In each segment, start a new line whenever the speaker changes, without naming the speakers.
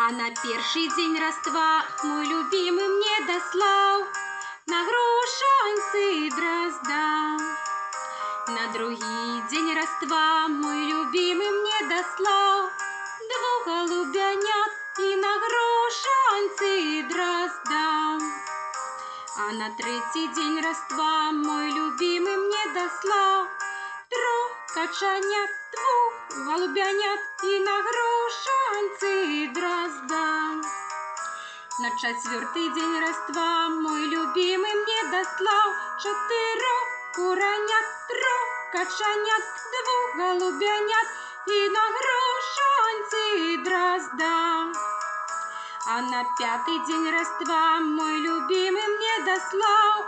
А на перший день Рождества мой любимый мне дослал на грушанцы дрозда. На другий день Рождества мой любимый мне дослал двух голубянят и на грушанцы дрозда. А на третий день Рождества мой любимый мне дослал трех качанят, двух голубянят и на грушанцы дрозда. На четвертый день Рождества мой любимый мне дослал четырех куранят, трех качанят, двух голубянят и на грушанцы дрозда. А на пятый день Рождества мой любимый мне дослал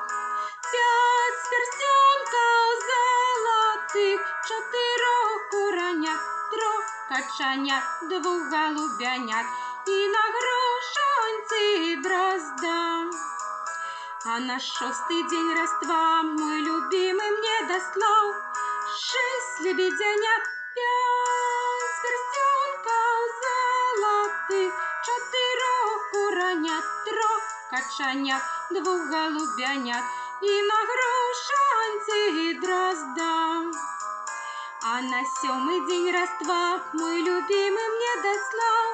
пять сверстенков золотых, четырех куранят, трех качанят, двух голубянят и на грушанцы дрозда. А на шестый день Рождества мой любимый мне дослал шесть лебедянят, пять сверстенков золотых, четырех куранят, трех качанят, двух голубянят и на грушанцы дрозда. А на седьмой день Рождества мой любимый мне дослал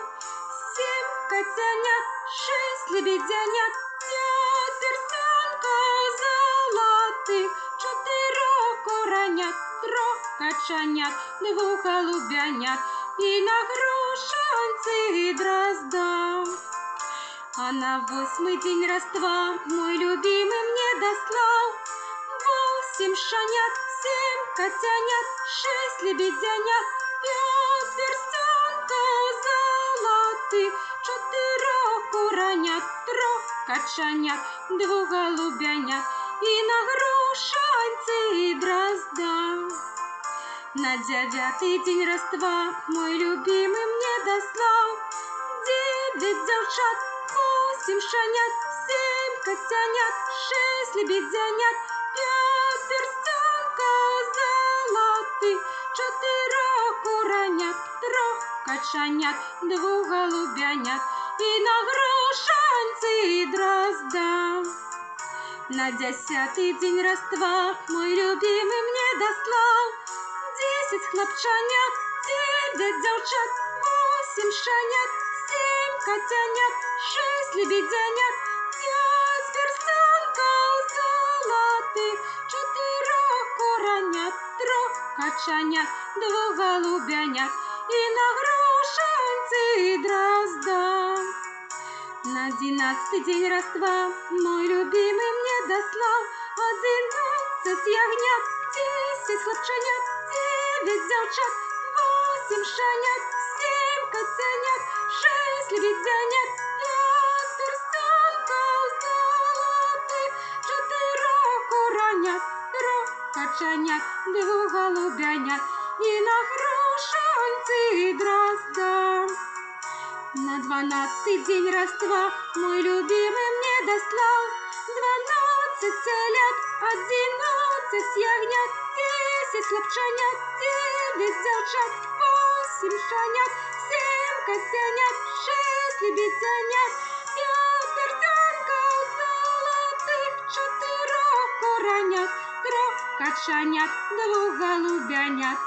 семь котянят, шесть лебедянят, пять перстенков золотых, четырех куранят, трех качанят, двух голубянят и на грушанцы дрозда. А на восьмый день Рождества мой любимый мне дослал восемь шанят, семь котянят, шесть лебедянят, пять перстенков золотых, четырех куранят, трех качанят, двух голубянят и на грушанцы дрозда. На девятый день Рождества мой любимый мне дослал девять девчат, восемь шанят, семь котянят, шесть лебедянят, пять перстенков золотых, четырех куранят, трех качанят, двух голубянят и на грушанцы дрозда. На десятый день Рождества мой любимый мне дослал десять хлопчанят, девять девчат, восемь шанят, семь котянят, шесть лебедянят, пять перстенков золотых, четырех куранят, трех качанят, двух голубянят и на грушанцы дрозда. На 11-й день Рождества мой любимый мне дослал 11 ягнят, 10 хлопчанят, 9 девчат, 8 шанят, 7 котянят, 6 лебедянят, 5 перстенков золотых, 4 куранят, 3 качанят, 2 голубянят и на грушанцы дрозда. На 12-й день Рождества мой любимый мне дослал 12 телят, 11 ягнят, 10 хлопчанят, 9 девчат, 8 шанят, 7 котянят, 6 лебедянят, 5 перстенков золотых, 4 куранят, 3 качанят, 2 голубянят